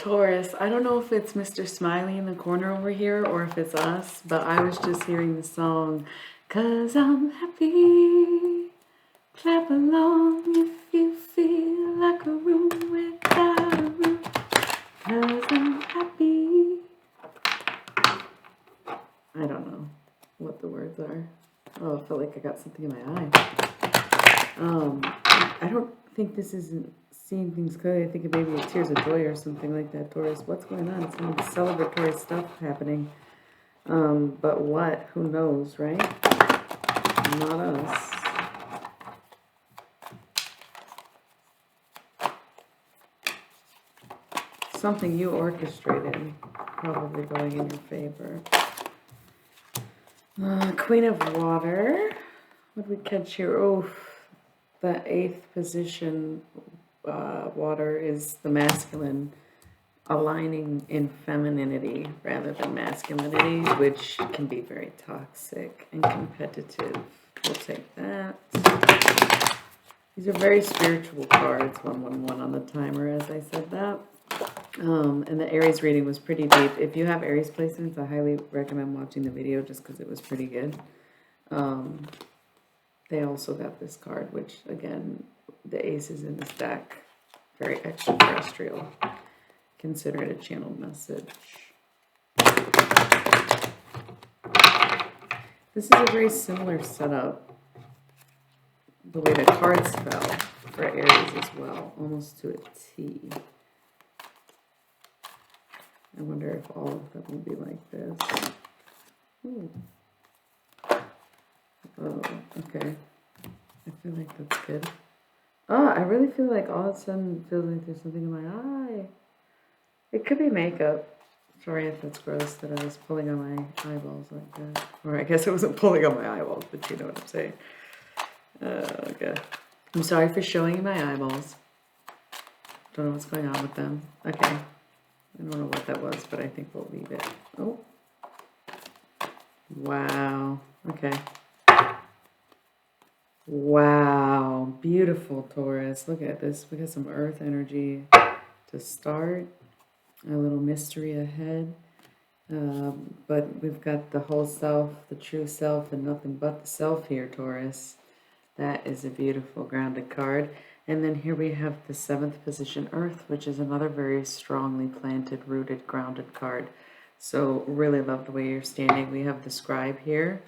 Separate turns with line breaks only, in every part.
Taurus, I don't know if it's Mr. Smiley in the corner over here or if it's us, but I was just hearing the song, 'Cause I'm happy. Clap along if you feel like a room without a roof. 'Cause I'm happy. I don't know what the words are. Oh, I felt like I got something in my eye. I don't think this isn't seeing things clearly. I think it may be tears of joy or something like that, Taurus. What's going on? Some celebratory stuff happening. But what? Who knows, right? Not us. Something you orchestrated, probably going in your favor. Queen of Water. What did we catch here? Oh, the 8th position. Water is the masculine, aligning in femininity rather than masculinity, which can be very toxic and competitive. We'll take that. These are very spiritual cards. 111 on the timer, as I said that. And the Aries reading was pretty deep. If you have Aries placements, I highly recommend watching the video just because it was pretty good. They also got this card, which, again, the ace is in this deck. Very extraterrestrial. Consider it a channeled message. This is a very similar setup, the way the cards fell for Aries as well, almost to a T. I wonder if all of them will be like this. Ooh. Oh, okay. I feel like that's good. Oh, I really feel like all of a sudden it feels like there's something in my eye. It could be makeup. Sorry if that's gross that I was pulling on my eyeballs like that. Or I guess I wasn't pulling on my eyeballs, but you know what I'm saying. Okay. I'm sorry for showing you my eyeballs. Don't know what's going on with them. Okay. I don't know what that was, but I think we'll leave it. Oh. Wow. Okay. Wow. Beautiful, Taurus. Look at this. We got some earth energy to start. A little mystery ahead. But we've got the whole self, the true self, and nothing but the self here, Taurus. That is a beautiful grounded card. And then here we have the 7th position Earth, which is another very strongly planted, rooted, grounded card. So really love the way you're standing. We have the Scribe here.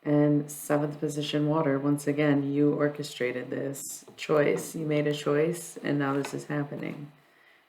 And 7th position Water. Once again, you orchestrated this choice. You made a choice, and now this is happening.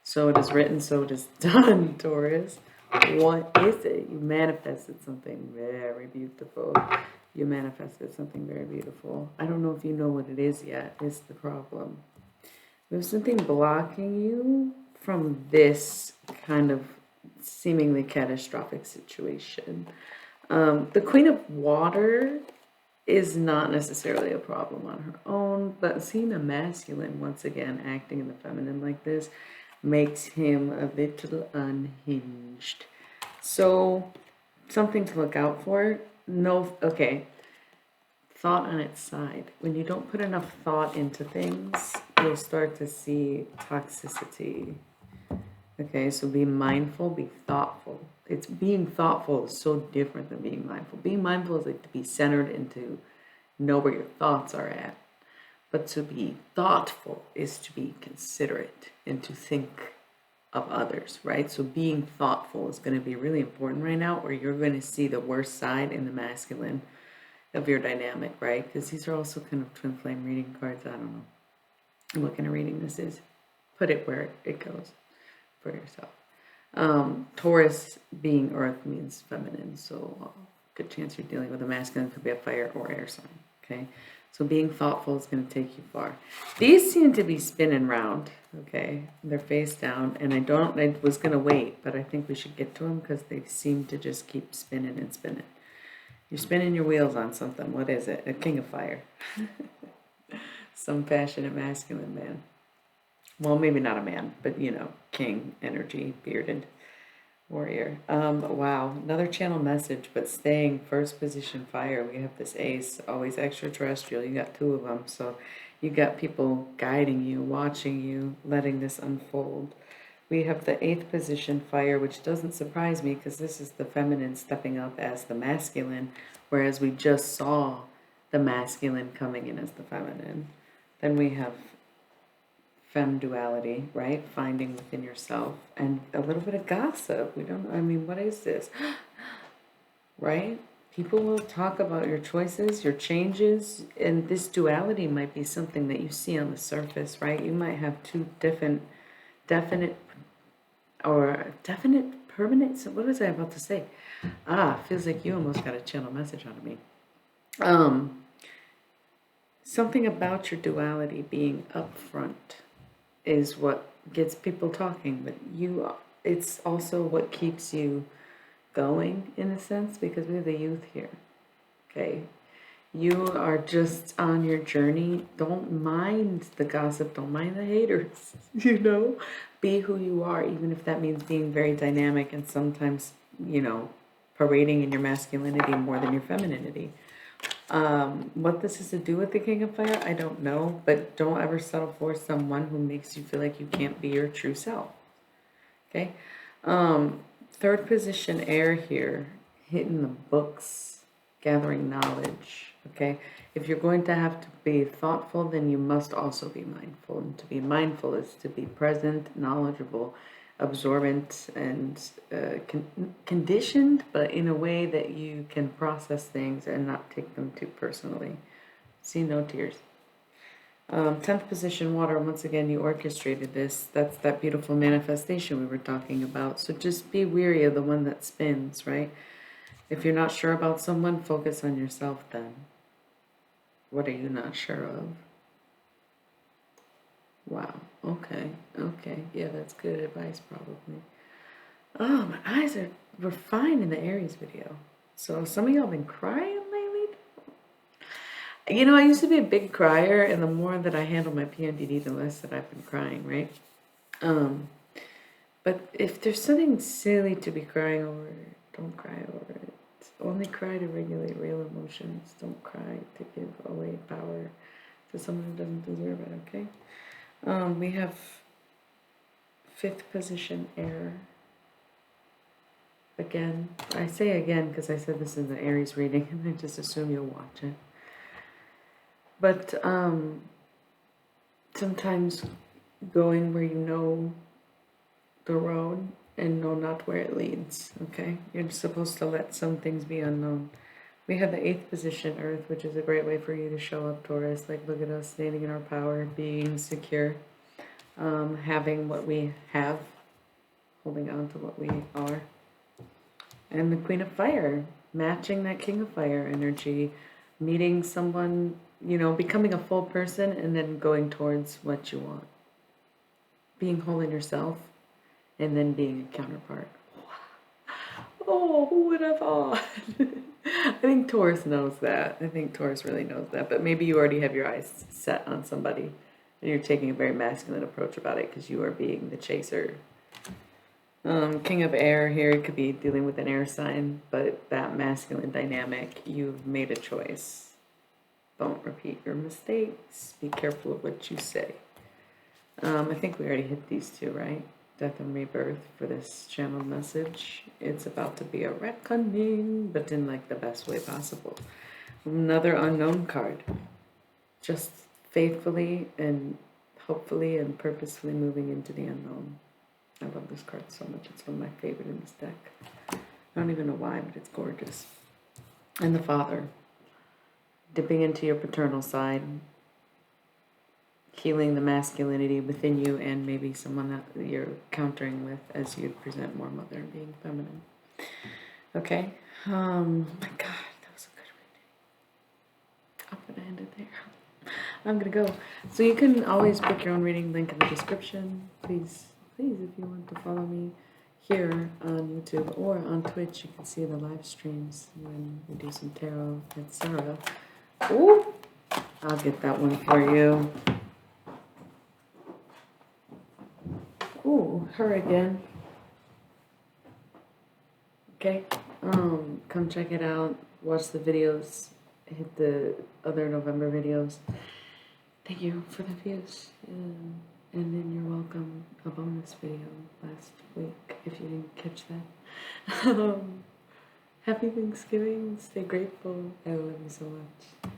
So it is written, so it is done, Taurus. What is it? You manifested something very beautiful. You manifested something very beautiful. I don't know if you know what it is yet, is the problem. There's something blocking you from this kind of seemingly catastrophic situation. The Queen of Water is not necessarily a problem on her own, but seeing a masculine, once again, acting in the feminine like this, makes him a little unhinged. So, something to look out for. No, okay. Thought on its side. When you don't put enough thought into things, you'll start to see toxicity. Okay, so be mindful, be thoughtful. It's being thoughtful is so different than being mindful. Being mindful is like to be centered and to know where your thoughts are at. But to be thoughtful is to be considerate and to think of others, right? So being thoughtful is going to be really important right now, or you're going to see the worst side in the masculine of your dynamic, right? Because these are also kind of twin flame reading cards. I don't know what kind of reading this is. Put it where it goes for yourself. Taurus being earth means feminine, so good chance you're dealing with a masculine. Could be a fire or air sign, okay? So being thoughtful is going to take you far. These seem to be spinning round, okay? They're face down, and I was going to wait, but I think we should get to them because they seem to just keep spinning and spinning. You're spinning your wheels on something. What is it? A king of fire. Some passionate masculine man. Well, maybe not a man, but, you know, king energy, bearded warrior. Wow, another channel message, but staying first position fire. We have this ace, always extraterrestrial. You got 2 of them, so you got people guiding you, watching you, letting this unfold. We have the 8th position, fire, which doesn't surprise me because this is the feminine stepping up as the masculine, whereas we just saw the masculine coming in as the feminine. Then we have femme duality, right? Finding within yourself, and a little bit of gossip. I mean, what is this? Right? People will talk about your choices, your changes, and this duality might be something that you see on the surface, right? You might have two definite, permanent. So what was I about to say? Feels like you almost got a channel message out of me. Something about your duality being upfront is what gets people talking, but it's also what keeps you going, in a sense, because we have the youth here. Okay, you are just on your journey. Don't mind the gossip, don't mind the haters. Be who you are, even if that means being very dynamic and sometimes parading in your masculinity more than your femininity. What this is to do with the King of Fire, I don't know, but don't ever settle for someone who makes you feel like you can't be your true self. Okay. 3rd position, air here, hitting the books, gathering knowledge. Okay. If you're going to have to be thoughtful, then you must also be mindful. And to be mindful is to be present, knowledgeable, absorbent, and conditioned, but in a way that you can process things and not take them too personally. See, no tears. 10th position, water. Once again, you orchestrated this. That's that beautiful manifestation we were talking about. So just be weary of the one that spins, right? If you're not sure about someone, focus on yourself then. What are you not sure of? Wow. Okay. Yeah, that's good advice, probably. Oh, my eyes were fine in the Aries video. So some of y'all been crying lately? I used to be a big crier, and the more that I handle my PMDD, the less that I've been crying, right? But if there's something silly to be crying over, don't cry over it. Only cry to regulate real emotions. Don't cry to give away power to someone who doesn't deserve it, okay? We have 5th position, air. Again, I say again because I said this in the Aries reading, and I just assume you'll watch it. But sometimes going where you know the road and know not where it leads, okay? You're supposed to let some things be unknown. We have the 8th position, earth, which is a great way for you to show up, Taurus. Like, look at us standing in our power, being secure, having what we have, holding on to what we are. And the Queen of Fire, matching that King of Fire energy, meeting someone, becoming a full person and then going towards what you want. Being whole in yourself and then being a counterpart. Oh, who would have thought? I think Taurus knows that. I think Taurus really knows that. But maybe you already have your eyes set on somebody and you're taking a very masculine approach about it because you are being the chaser. King of air here, it could be dealing with an air sign, but that masculine dynamic, you've made a choice. Don't repeat your mistakes. Be careful of what you say. I think we already hit these two, right? Death and rebirth for this channeled message. It's about to be a reckoning, but in like the best way possible. Another unknown card. Just faithfully and hopefully and purposefully moving into the unknown. I love this card so much. It's one of my favorite in this deck. I don't even know why, but it's gorgeous. And the Father. Dipping into your paternal side. Healing the masculinity within you and maybe someone that you're countering with as you present more mother and being feminine. Okay. My God, that was a good reading. I'm going to end it there. I'm going to go. So you can always book your own reading, link in the description. Please, if you want to follow me here on YouTube or on Twitch, you can see the live streams when we do some tarot, etc. Ooh, I'll get that one for you. Ooh, her again. Okay, come check it out. Watch the videos. Hit the other November videos. Thank you for the views. And then you're welcome a bonus video last week if you didn't catch that. Happy Thanksgiving. Stay grateful. I love you so much.